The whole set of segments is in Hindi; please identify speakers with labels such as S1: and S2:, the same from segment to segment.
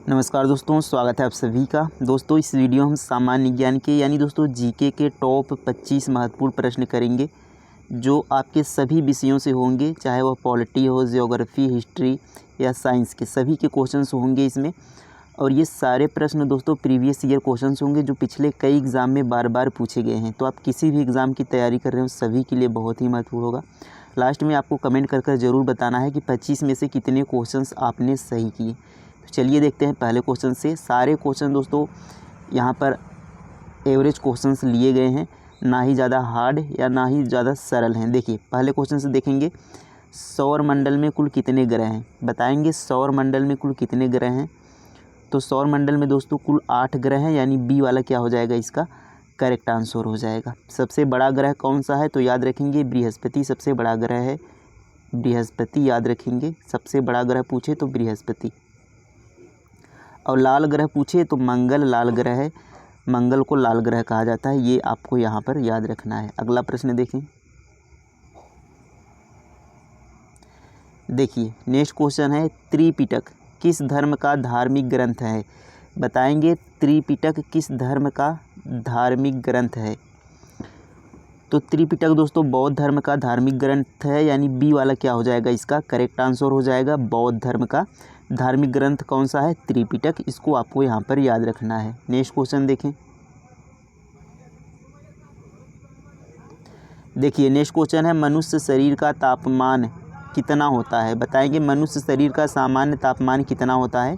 S1: नमस्कार दोस्तों, स्वागत है आप सभी का। दोस्तों इस वीडियो हम सामान्य ज्ञान के यानी दोस्तों जीके के टॉप 25 महत्वपूर्ण प्रश्न करेंगे जो आपके सभी विषयों से होंगे, चाहे वह पॉलिटी हो, ज्योग्राफी, हिस्ट्री या साइंस के सभी के क्वेश्चंस होंगे इसमें। और ये सारे प्रश्न दोस्तों प्रीवियस ईयर क्वेश्चंस होंगे जो पिछले कई एग्ज़ाम में बार बार पूछे गए हैं। तो आप किसी भी एग्ज़ाम की तैयारी कर रहे हो सभी के लिए बहुत ही महत्वपूर्ण होगा। लास्ट में आपको कमेंट कर ज़रूर बताना है कि 25 में से कितने क्वेश्चंस आपने सही किए। तो चलिए देखते हैं पहले क्वेश्चन से। सारे क्वेश्चन दोस्तों यहाँ पर एवरेज क्वेश्चंस लिए गए हैं, ना ही ज़्यादा हार्ड या ना ही ज़्यादा सरल हैं। देखिए पहले क्वेश्चन से देखेंगे, सौर मंडल में कुल कितने ग्रह हैं। बताएंगे सौर मंडल में कुल कितने ग्रह हैं। तो सौर मंडल में दोस्तों कुल 8 ग्रह हैं, यानी बी वाला क्या हो जाएगा, इसका करेक्ट आंसर हो जाएगा। सबसे बड़ा ग्रह कौन सा है, तो याद रखेंगे बृहस्पति सबसे बड़ा ग्रह है। बृहस्पति याद रखेंगे, सबसे बड़ा ग्रह पूछे तो बृहस्पति। और लाल ग्रह पूछे तो मंगल लाल ग्रह है, मंगल को लाल ग्रह कहा जाता है, ये आपको यहाँ पर याद रखना है। अगला प्रश्न देखें। देखिए नेक्स्ट क्वेश्चन है, त्रिपिटक किस धर्म का धार्मिक ग्रंथ है। बताएंगे त्रिपिटक किस धर्म का धार्मिक ग्रंथ है। तो त्रिपिटक दोस्तों बौद्ध धर्म का धार्मिक ग्रंथ है, यानी बी वाला क्या हो जाएगा, इसका करेक्ट आंसर हो जाएगा। बौद्ध धर्म का धार्मिक ग्रंथ कौन सा है, त्रिपिटक। इसको आपको यहाँ पर याद रखना है। नेक्स्ट क्वेश्चन देखें। देखिए नेक्स्ट क्वेश्चन है, मनुष्य शरीर का तापमान कितना होता है। बताएंगे मनुष्य शरीर का सामान्य तापमान कितना होता है।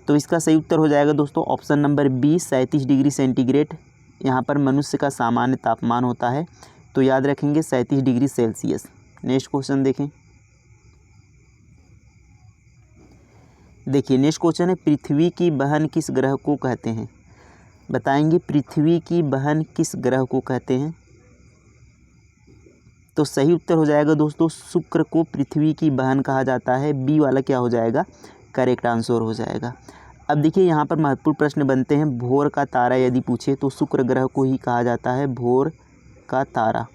S1: तो इसका सही उत्तर हो जाएगा दोस्तों option number B, 37 degree centigrade यहाँ पर मनुष्य का सामान्य तापमान होता है। तो याद रखेंगे 37 डिग्री सेल्सियस। नेक्स्ट क्वेश्चन देखें। देखिए नेक्स्ट क्वेश्चन है, पृथ्वी की बहन किस ग्रह को कहते हैं। बताएंगे पृथ्वी की बहन किस ग्रह को कहते हैं। तो सही उत्तर हो जाएगा दोस्तों शुक्र को पृथ्वी की बहन कहा जाता है। बी वाला क्या हो जाएगा, करेक्ट आंसर हो जाएगा। अब देखिए यहाँ पर महत्वपूर्ण प्रश्न बनते हैं, भोर का तारा यदि पूछे तो शुक्र ग्रह को ही कहा जाता है भोर का तारा।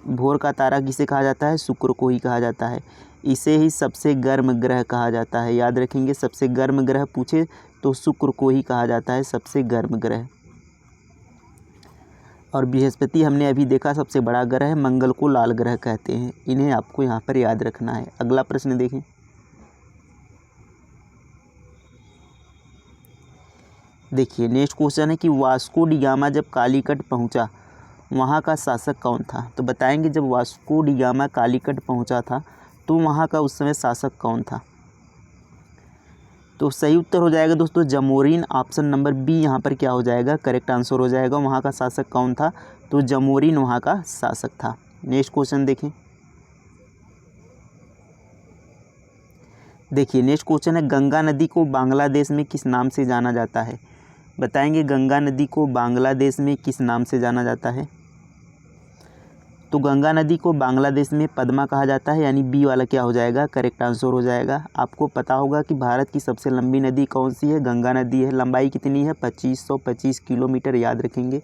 S1: भोर का तारा किसे कहा जाता है, शुक्र को ही कहा जाता है। इसे ही सबसे गर्म ग्रह कहा जाता है। याद रखेंगे सबसे गर्म ग्रह पूछे तो शुक्र को ही कहा जाता है सबसे गर्म ग्रह। और बृहस्पति हमने अभी देखा सबसे बड़ा ग्रह है, मंगल को लाल ग्रह कहते हैं। इन्हें आपको यहाँ पर याद रखना है। अगला प्रश्न देखें। देखिए नेक्स्ट क्वेश्चन है कि वास्को डी गामा जब कालीकट पहुँचा वहाँ का शासक कौन था। तो बताएंगे जब वास्को डी गामा कालीकट पहुँचा था तो वहाँ का उस समय शासक कौन था। तो सही उत्तर हो जाएगा दोस्तों जमोरिन। ऑप्शन नंबर बी यहाँ पर क्या हो जाएगा, करेक्ट आंसर हो जाएगा। वहाँ का शासक कौन था, तो जमोरिन वहाँ का शासक था। नेक्स्ट क्वेश्चन देखें। देखिए नेक्स्ट क्वेश्चन है, गंगा नदी को बांग्लादेश में किस नाम से जाना जाता है। बताएंगे गंगा नदी को बांग्लादेश में किस नाम से जाना जाता है। तो गंगा नदी को बांग्लादेश में पद्मा कहा जाता है, यानी बी वाला क्या हो जाएगा, करेक्ट आंसर हो जाएगा। आपको पता होगा कि भारत की सबसे लंबी नदी कौन सी है, गंगा नदी है। लंबाई कितनी है, 2525 किलोमीटर, याद रखेंगे।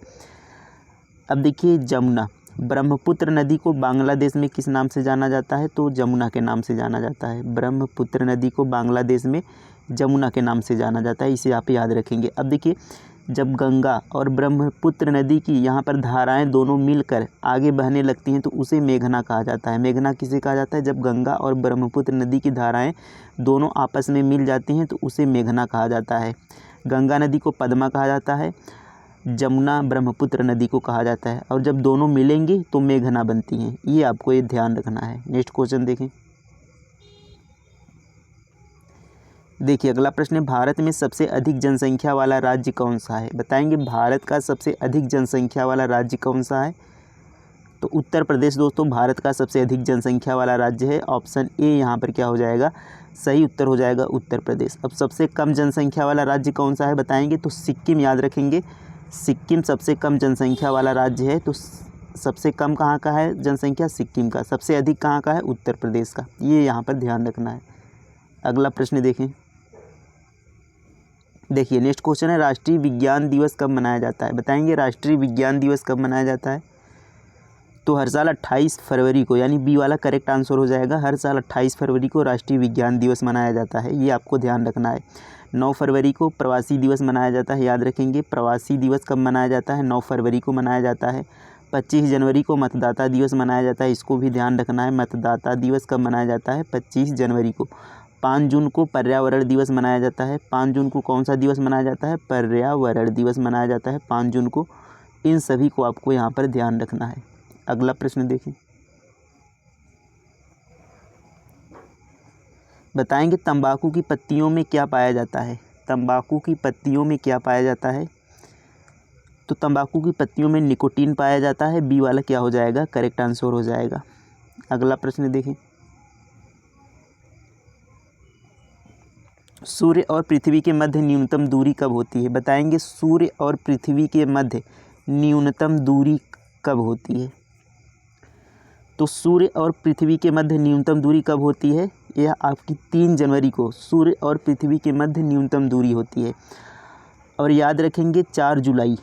S1: अब देखिए जमुना, ब्रह्मपुत्र नदी को बांग्लादेश में किस नाम से जाना जाता है, तो जमुना के नाम से जाना जाता है। ब्रह्मपुत्र नदी को बांग्लादेश में जमुना के नाम से जाना जाता है, इसे आप याद रखेंगे। अब देखिए जब गंगा और ब्रह्मपुत्र नदी की यहाँ पर धाराएं दोनों मिलकर आगे बहने लगती हैं तो उसे मेघना कहा जाता है। मेघना किसे कहा जाता है, जब गंगा और ब्रह्मपुत्र नदी की धाराएं दोनों आपस में मिल जाती हैं तो उसे मेघना कहा जाता है। गंगा नदी को पद्मा कहा जाता है, जमुना ब्रह्मपुत्र नदी को कहा जाता है, और जब दोनों मिलेंगी तो मेघना बनती हैं। ये आपको ये ध्यान रखना है। नेक्स्ट क्वेश्चन देखें। देखिए अगला प्रश्न है, भारत में सबसे अधिक जनसंख्या वाला राज्य कौन सा है। बताएंगे भारत का सबसे अधिक जनसंख्या वाला राज्य कौन सा है। तो उत्तर प्रदेश दोस्तों भारत का सबसे अधिक जनसंख्या वाला राज्य है। ऑप्शन ए यहाँ पर क्या हो जाएगा, सही उत्तर हो जाएगा उत्तर प्रदेश। अब सबसे कम जनसंख्या वाला राज्य कौन सा है बताएंगे, तो सिक्किम, याद रखेंगे सिक्किम सबसे कम जनसंख्या वाला राज्य है। तो सबसे कम कहाँ का है जनसंख्या, सिक्किम का। सबसे अधिक कहाँ का है, उत्तर प्रदेश का। ये यहाँ पर ध्यान रखना है। अगला प्रश्न देखें। देखिए नेक्स्ट क्वेश्चन है, राष्ट्रीय विज्ञान दिवस कब मनाया जाता है। बताएंगे राष्ट्रीय विज्ञान दिवस कब मनाया जाता है। तो हर साल 28 फरवरी को, यानी बी वाला करेक्ट आंसर हो जाएगा। हर साल 28 फरवरी को राष्ट्रीय विज्ञान दिवस मनाया जाता है, ये आपको ध्यान रखना है। 9 फरवरी को प्रवासी दिवस मनाया जाता है, याद रखेंगे। प्रवासी दिवस कब मनाया जाता है? 9 फरवरी को मनाया जाता है। 25 जनवरी को मतदाता दिवस मनाया जाता है, इसको भी ध्यान रखना है। मतदाता दिवस कब मनाया जाता है? 25 जनवरी को। 5 जून को पर्यावरण दिवस मनाया जाता है। 5 जून को कौन सा दिवस मनाया जाता है? पर्यावरण दिवस मनाया जाता है 5 जून को। इन सभी को आपको यहाँ पर ध्यान रखना है। अगला प्रश्न देखें। बताएंगे तंबाकू की पत्तियों में क्या पाया जाता है? तंबाकू की पत्तियों में क्या पाया जाता है? तो तंबाकू की पत्तियों में निकोटीन पाया जाता है, बी वाला क्या हो जाएगा? करेक्ट आंसर हो जाएगा। अगला प्रश्न देखें। सूर्य और पृथ्वी के मध्य न्यूनतम दूरी कब होती है? बताएंगे सूर्य और पृथ्वी के मध्य न्यूनतम दूरी कब होती है? तो सूर्य और पृथ्वी के मध्य न्यूनतम दूरी कब होती है? यह आपकी 3 जनवरी को सूर्य और पृथ्वी के मध्य न्यूनतम दूरी होती है। और याद रखेंगे 4 जुलाई,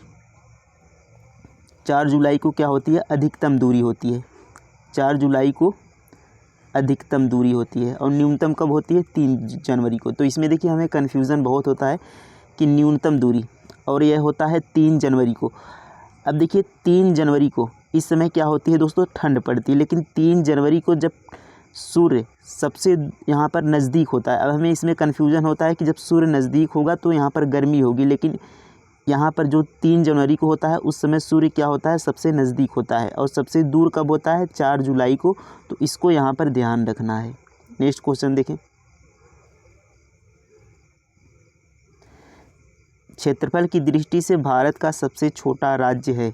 S1: 4 जुलाई को क्या होती है? अधिकतम दूरी होती है। 4 जुलाई को अधिकतम दूरी होती है। और न्यूनतम कब होती है? 3 जनवरी को। तो इसमें देखिए हमें कन्फ्यूज़न बहुत होता है कि न्यूनतम दूरी, और यह होता है 3 जनवरी को। अब देखिए 3 जनवरी को इस समय क्या होती है दोस्तों? ठंड पड़ती है। लेकिन 3 जनवरी को जब सूर्य सबसे यहाँ पर नज़दीक होता है, अब हमें इसमें कन्फ्यूज़न होता है कि जब सूर्य नज़दीक होगा तो यहाँ पर गर्मी होगी, लेकिन यहाँ पर जो 3 जनवरी को होता है उस समय सूर्य क्या होता है? सबसे नज़दीक होता है। और सबसे दूर कब होता है? 4 जुलाई को। तो इसको यहाँ पर ध्यान रखना है। नेक्स्ट क्वेश्चन देखें। क्षेत्रफल की दृष्टि से भारत का सबसे छोटा राज्य है?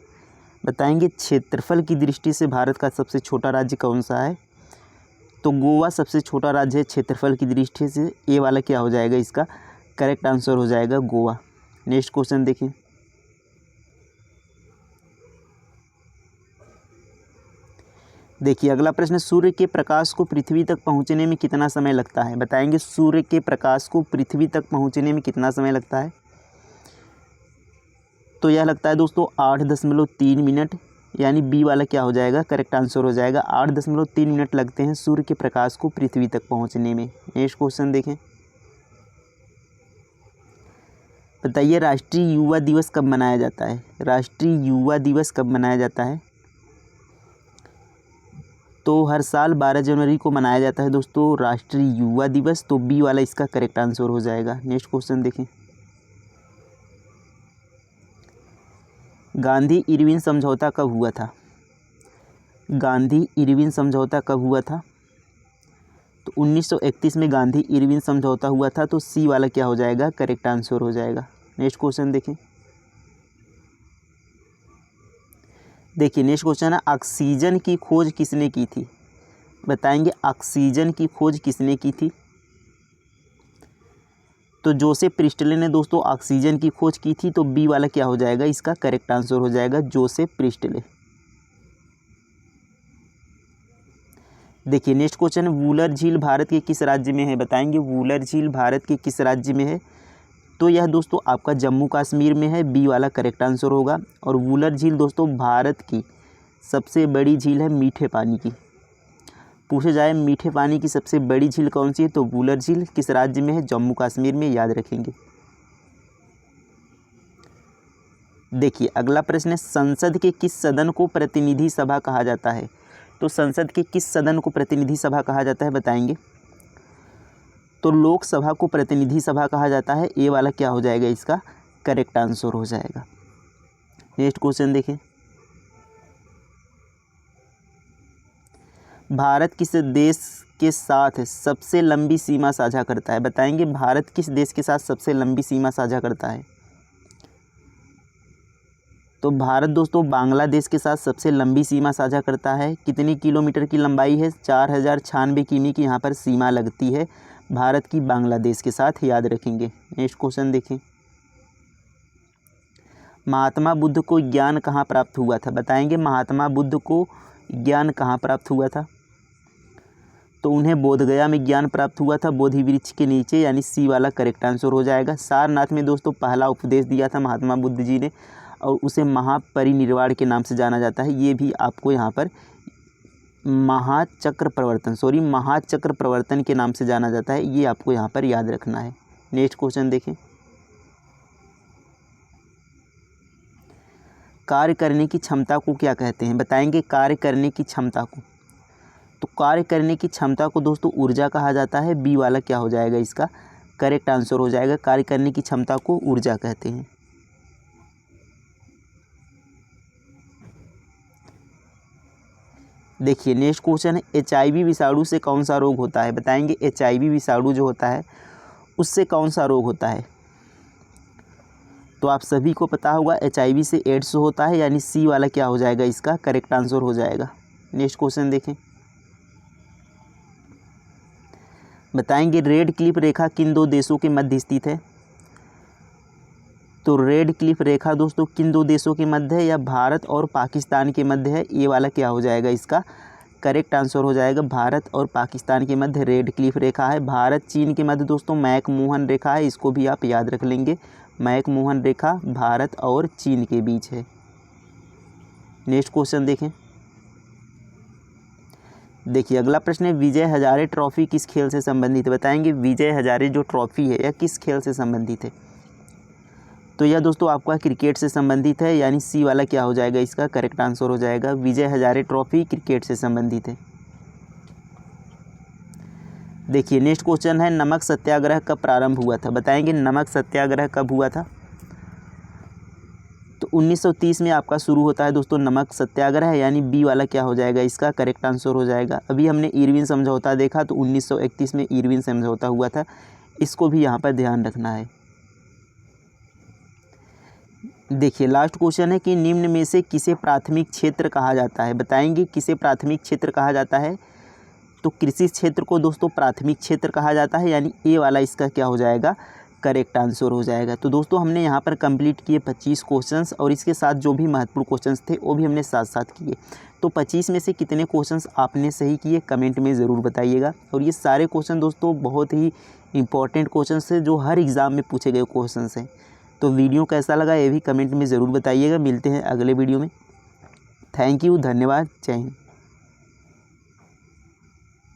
S1: बताएंगे क्षेत्रफल की दृष्टि से भारत का सबसे छोटा राज्य कौन सा है? तो गोवा सबसे छोटा राज्य है क्षेत्रफल की दृष्टि से। ए वाला क्या हो जाएगा? इसका करेक्ट आंसर हो जाएगा गोवा। नेक्स्ट क्वेश्चन देखें। देखिए अगला प्रश्न, सूर्य के प्रकाश को पृथ्वी तक पहुंचने में कितना समय लगता है? बताएंगे सूर्य के प्रकाश को पृथ्वी तक पहुंचने में कितना समय लगता है? तो यह लगता है दोस्तों 8.3 मिनट, यानी बी वाला क्या हो जाएगा? करेक्ट आंसर हो जाएगा। 8.3 मिनट लगते हैं सूर्य के प्रकाश को पृथ्वी तक पहुंचने में। नेक्स्ट क्वेश्चन देखें। बताइए राष्ट्रीय युवा दिवस कब मनाया जाता है? राष्ट्रीय युवा दिवस कब मनाया जाता है? तो हर साल 12 जनवरी को मनाया जाता है दोस्तों राष्ट्रीय युवा दिवस। तो बी वाला इसका करेक्ट आंसर हो जाएगा। नेक्स्ट क्वेश्चन देखें। गांधी इरविन समझौता कब हुआ था? गांधी इरविन समझौता कब हुआ था? तो 1931 में गांधी इरविन समझौता हुआ था। तो सी वाला क्या हो जाएगा? करेक्ट आंसर हो जाएगा। नेक्स्ट क्वेश्चन देखें। देखिए नेक्स्ट क्वेश्चन है, ऑक्सीजन की खोज किसने की थी? बताएंगे ऑक्सीजन की खोज किसने की थी? तो जोसेफ प्रिस्टले ने दोस्तों ऑक्सीजन की खोज की थी। तो बी वाला क्या हो जाएगा? इसका करेक्ट आंसर हो जाएगा जोसेफ प्रिस्टले। देखिए नेक्स्ट क्वेश्चन, वूलर झील भारत के किस राज्य में है? बताएंगे वूलर झील भारत के किस राज्य में है? तो यह दोस्तों आपका जम्मू कश्मीर में है। बी वाला करेक्ट आंसर होगा। और वूलर झील दोस्तों भारत की सबसे बड़ी झील है मीठे पानी की। पूछे जाए मीठे पानी की सबसे बड़ी झील कौन सी है? तो वूलर झील किस राज्य में है? जम्मू कश्मीर में, याद रखेंगे। देखिए अगला प्रश्न है, संसद के किस सदन को प्रतिनिधि सभा कहा जाता है? तो संसद के किस सदन को प्रतिनिधि सभा कहा जाता है? बताएंगे। तो लोकसभा को प्रतिनिधि सभा कहा जाता है। ए वाला क्या हो जाएगा? इसका करेक्ट आंसर हो जाएगा। नेक्स्ट क्वेश्चन देखें। भारत किस देश के साथ सबसे लंबी सीमा साझा करता है? बताएंगे भारत किस देश के साथ सबसे लंबी सीमा साझा करता है? तो भारत दोस्तों बांग्लादेश के साथ सबसे लंबी सीमा साझा करता है। कितनी किलोमीटर की लंबाई है? 4096 किमी की यहाँ पर सीमा लगती है भारत की बांग्लादेश के साथ, याद रखेंगे। नेक्स्ट क्वेश्चन देखें। महात्मा बुद्ध को ज्ञान कहाँ प्राप्त हुआ था? बताएंगे महात्मा बुद्ध को ज्ञान कहाँ प्राप्त हुआ था? तो उन्हें बोधगया में ज्ञान प्राप्त हुआ था, बोधि वृक्ष के नीचे, यानी सी वाला करेक्ट आंसर हो जाएगा। सारनाथ में दोस्तों पहला उपदेश दिया था महात्मा बुद्ध जी ने। और उसे महापरिनिर्वाण के नाम से जाना जाता है। ये भी आपको यहाँ पर महाचक्र प्रवर्तन के नाम से जाना जाता है। ये आपको यहाँ पर याद रखना है। नेक्स्ट क्वेश्चन देखें, कार्य करने की क्षमता को क्या कहते हैं? बताएंगे कार्य करने की क्षमता को। तो कार्य करने की क्षमता को दोस्तों ऊर्जा कहा जाता है। बी वाला क्या हो जाएगा, इसका करेक्ट आंसर हो जाएगा। कार्य करने की क्षमता को ऊर्जा कहते हैं। देखिए नेक्स्ट क्वेश्चन है, HIV विषाणु से कौन सा रोग होता है? बताएंगे HIV विषाणु जो होता है उससे कौन सा रोग होता है? तो आप सभी को पता होगा HIV से एड्स होता है, यानी सी वाला क्या हो जाएगा, इसका करेक्ट आंसर हो जाएगा। नेक्स्ट क्वेश्चन देखें, बताएंगे रेड क्लिफ रेखा किन दो देशों के मध्य स्थित है? तो रेड क्लिफ रेखा दोस्तों किन दो देशों के मध्य है, या भारत और पाकिस्तान के मध्य है? ये वाला क्या हो जाएगा, इसका करेक्ट आंसर हो जाएगा। भारत और पाकिस्तान के मध्य रेड क्लिफ रेखा है। भारत चीन के मध्य दोस्तों मैकमोहन रेखा है। इसको भी आप याद रख लेंगे, मैकमोहन रेखा भारत और चीन के बीच है। नेक्स्ट क्वेश्चन देखें, देखिए अगला प्रश्न है, विजय हजारे ट्रॉफी किस खेल से संबंधित है? बताएंगे विजय हजारे जो ट्रॉफी है यह किस खेल से संबंधित है? तो यह दोस्तों आपका क्रिकेट से संबंधित है, यानी सी वाला क्या हो जाएगा, इसका करेक्ट आंसर हो जाएगा। विजय हजारे ट्रॉफी क्रिकेट से संबंधित है। देखिए नेक्स्ट क्वेश्चन है, नमक सत्याग्रह कब प्रारंभ हुआ था? बताएंगे नमक सत्याग्रह कब हुआ था? तो 1930 में आपका शुरू होता है दोस्तों नमक सत्याग्रह, यानी बी वाला क्या हो जाएगा, इसका करेक्ट आंसर हो जाएगा। अभी हमने इरविन समझौता देखा, तो 1931 में इरविन समझौता हुआ था। इसको भी यहाँ पर ध्यान रखना है। देखिए लास्ट क्वेश्चन है कि निम्न में से किसे प्राथमिक क्षेत्र कहा जाता है? बताएंगे किसे प्राथमिक क्षेत्र कहा जाता है? तो कृषि क्षेत्र को दोस्तों प्राथमिक क्षेत्र कहा जाता है, यानी ए वाला इसका क्या हो जाएगा, करेक्ट आंसर हो जाएगा। तो दोस्तों हमने यहाँ पर कंप्लीट किए 25 क्वेश्चंस, और इसके साथ जो भी महत्वपूर्ण क्वेश्चंस थे वो भी हमने साथ साथ किए। तो 25 में से कितने क्वेश्चंस आपने सही किए कमेंट में ज़रूर बताइएगा। और ये सारे क्वेश्चन दोस्तों बहुत ही इंपॉर्टेंट क्वेश्चंस हैं जो हर एग्ज़ाम में पूछे गए क्वेश्चंस हैं। तो वीडियो कैसा लगा ये भी कमेंट में ज़रूर बताइएगा। मिलते हैं अगले वीडियो में। थैंक यू, धन्यवाद, जय हिंद।